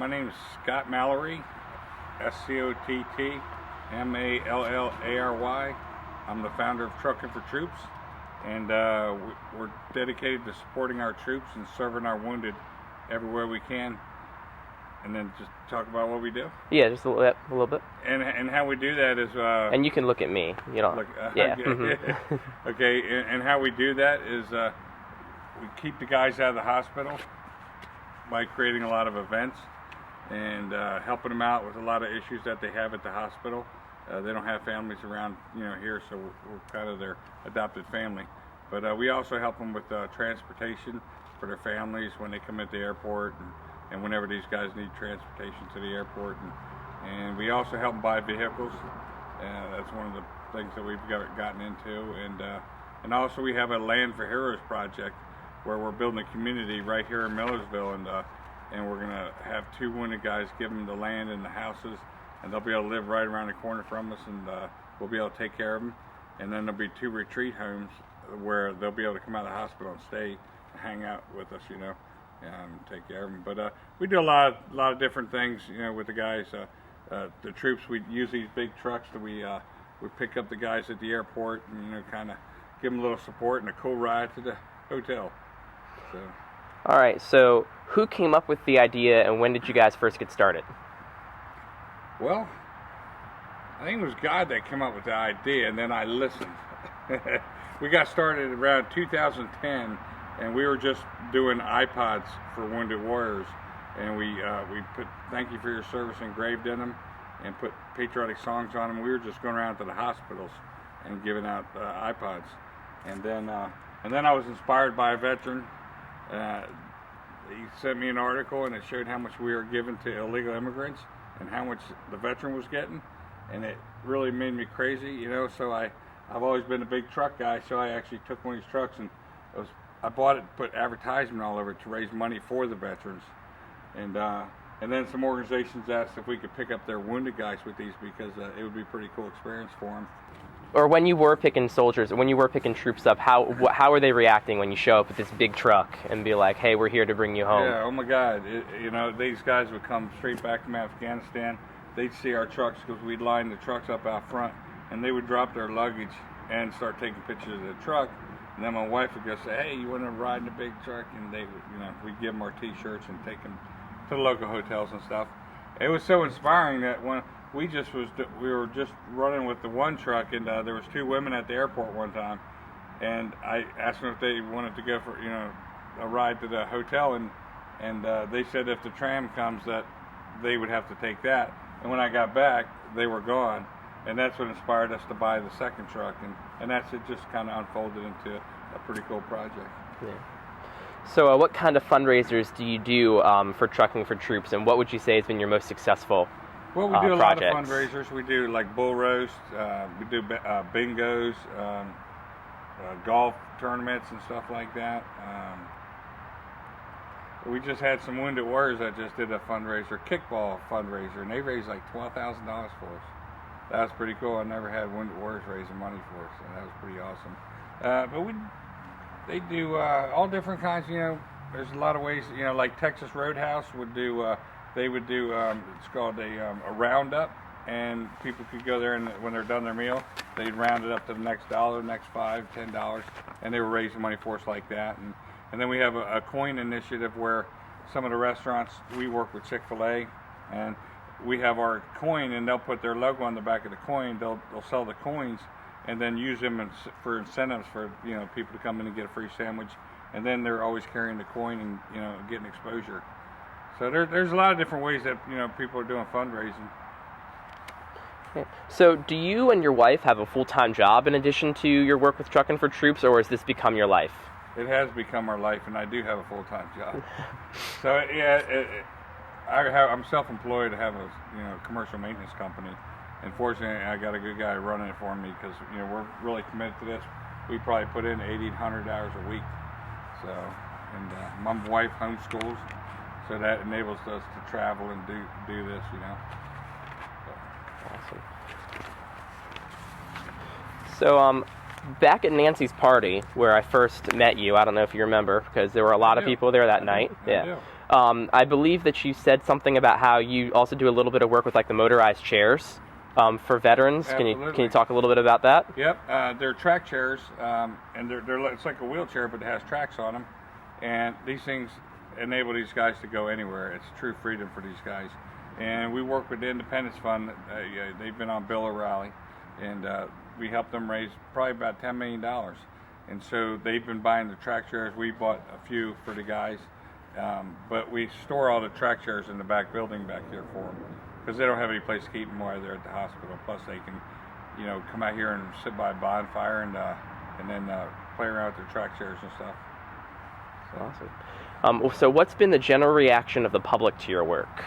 My name is Scott Mallary, SCOTTMALLARY. I'm the founder of Truckin for Troops, and we're dedicated to supporting our troops and serving our wounded everywhere we can. And then just talk about what we do. Yeah, just a little bit. And how we do that is. And you can look at me. You know. Yeah. Okay. And how we do that is we keep the guys out of the hospital by creating a lot of events and helping them out with a lot of issues that they have at the hospital. They don't have families around, here, so we're kind of their adopted family. But we also help them with transportation for their families when they come at the airport and whenever these guys need transportation to the airport. And we also help them buy vehicles. That's one of the things that we've gotten into. And also we have a Land for Heroes project where we're building a community right here in Millersville, and we're going to have 2 wounded guys, give them the land and the houses, and they'll be able to live right around the corner from us, and we'll be able to take care of them. And then there'll be 2 retreat homes where they'll be able to come out of the hospital and stay and hang out with us, and take care of them. But we do a lot of different things, with the guys. The troops, we use these big trucks that we pick up the guys at the airport and kind of give them a little support and a cool ride to the hotel. So. All right. So who came up with the idea, and when did you guys first get started? Well, I think it was God that came up with the idea, and then I listened. We got started around 2010. And we were just doing iPods for Wounded Warriors, and we put "Thank you for your service" engraved in them, and put patriotic songs on them. We were just going around to the hospitals and giving out iPods, and then I was inspired by a veteran. He sent me an article, and it showed how much we were giving to illegal immigrants and how much the veteran was getting, and it really made me crazy, So I've always been a big truck guy, so I actually took one of these trucks and I bought it, put advertisement all over it to raise money for the veterans, and then some organizations asked if we could pick up their wounded guys with these because it would be a pretty cool experience for them. Or when you were picking soldiers, when you were picking troops up, how are they reacting when you show up with this big truck and be like, "Hey, we're here to bring you home"? Yeah, oh my God, these guys would come straight back from Afghanistan. They'd see our trucks because we'd line the trucks up out front, and they would drop their luggage and start taking pictures of the truck. And then my wife would go say, "Hey, you want to ride in a big truck?" And they would, we'd give them our T-shirts and take them to the local hotels and stuff. It was so inspiring that when we were just running with the one truck, and there was 2 women at the airport one time, and I asked them if they wanted to go for a ride to the hotel, and they said if the tram comes that they would have to take that. And when I got back, they were gone. And that's what inspired us to buy the second truck, and it just kind of unfolded into a pretty cool project. Yeah. So what kind of fundraisers do you do for Truckin for Troops, and what would you say has been your most successful Well, we do a lot of fundraisers. We do like bull roast, we do bingos, golf tournaments and stuff like that. We just had some Wounded Warriors that just did a fundraiser, kickball fundraiser, and they raised like $12,000 for us. That was pretty cool. I never had Wounded Warriors raising money for us, so that was pretty awesome. But they do all different kinds. There's a lot of ways. Like Texas Roadhouse would do. They would do. It's called a roundup, and people could go there, and when they're done their meal, they'd round it up to the next $1, next $5, $10, and they were raising money for us like that. And then we have a coin initiative where some of the restaurants we work with Chick-fil-A, and we have our coin, and they'll put their logo on the back of the coin. They'll sell the coins, and then use them for incentives for people to come in and get a free sandwich. And then they're always carrying the coin and getting exposure. So there's a lot of different ways that people are doing fundraising. Okay. So do you and your wife have a full-time job in addition to your work with Truckin for Troops, or has this become your life? It has become our life, and I do have a full-time job. So yeah. I'm self-employed. I have a commercial maintenance company, and fortunately I got a good guy running it for me because we're really committed to this. We probably put in 1,800 hours a week. So, and my wife homeschools, so that enables us to travel and do this. Awesome. So back at Nancy's party where I first met you, I don't know if you remember because there were a lot of people there that night. Yeah. I believe that you said something about how you also do a little bit of work with like the motorized chairs for veterans. Absolutely. Can you talk a little bit about that? Yep, they're Trackchairs, and it's like a wheelchair, but it has tracks on them. And these things enable these guys to go anywhere. It's true freedom for these guys. And we work with the Independence Fund. They've been on Bill O'Reilly, and we helped them raise probably about $10 million. And so they've been buying the Trackchairs. We bought a few for the guys, but we store all the Trackchairs in the back building back there for them, because they don't have any place to keep them while they're at the hospital. Plus, they can, come out here and sit by a bonfire and then play around with their Trackchairs and stuff. Awesome. So, what's been the general reaction of the public to your work?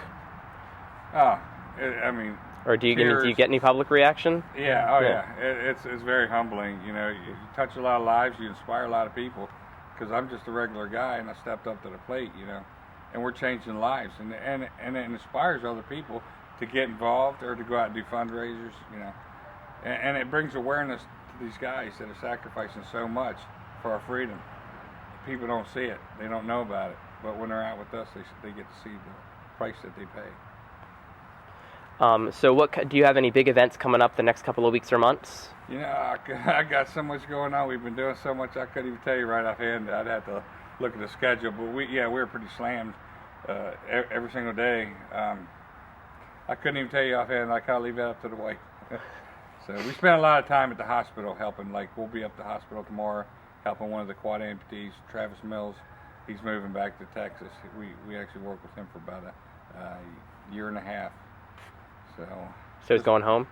Or do you get any public reaction? Yeah. Yeah. It's very humbling. You touch a lot of lives. You inspire a lot of people. Because I'm just a regular guy, and I stepped up to the plate. And we're changing lives, and it inspires other people to get involved or to go out and do fundraisers, and it brings awareness to these guys that are sacrificing so much for our freedom. People don't see it, they don't know about it, but when they're out with us, they get to see the price that they pay. So do you have any big events coming up the next couple of weeks or months? I got so much going on. We've been doing so much, I couldn't even tell you right offhand. I'd have to look at the schedule, but we're pretty slammed every single day. I couldn't even tell you offhand. I kind of leave that up to the wife. So we spend a lot of time at the hospital helping. Like, we'll be up at the hospital tomorrow helping one of the quad amputees, Travis Mills. He's moving back to Texas. We actually worked with him for about a year and a half. So he's going home?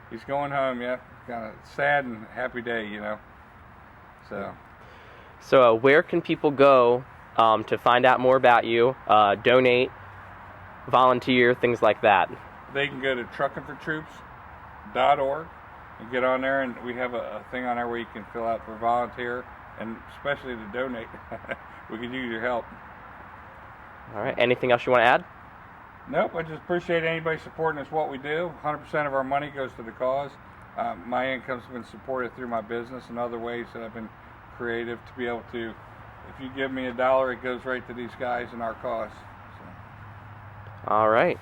He's going home, yeah. Kind of sad and happy day, So where can people go to find out more about you, donate, volunteer, things like that? They can go to truckinfortroops.org and get on there, and we have a thing on there where you can fill out for volunteer, and especially to donate. We could use your help. All right. Anything else you want to add? Nope. I just appreciate anybody supporting us, what we do. 100% of our money goes to the cause. My income's been supported through my business and other ways that I've been creative to be able to, if you give me $1, it goes right to these guys and our cause. So. All right.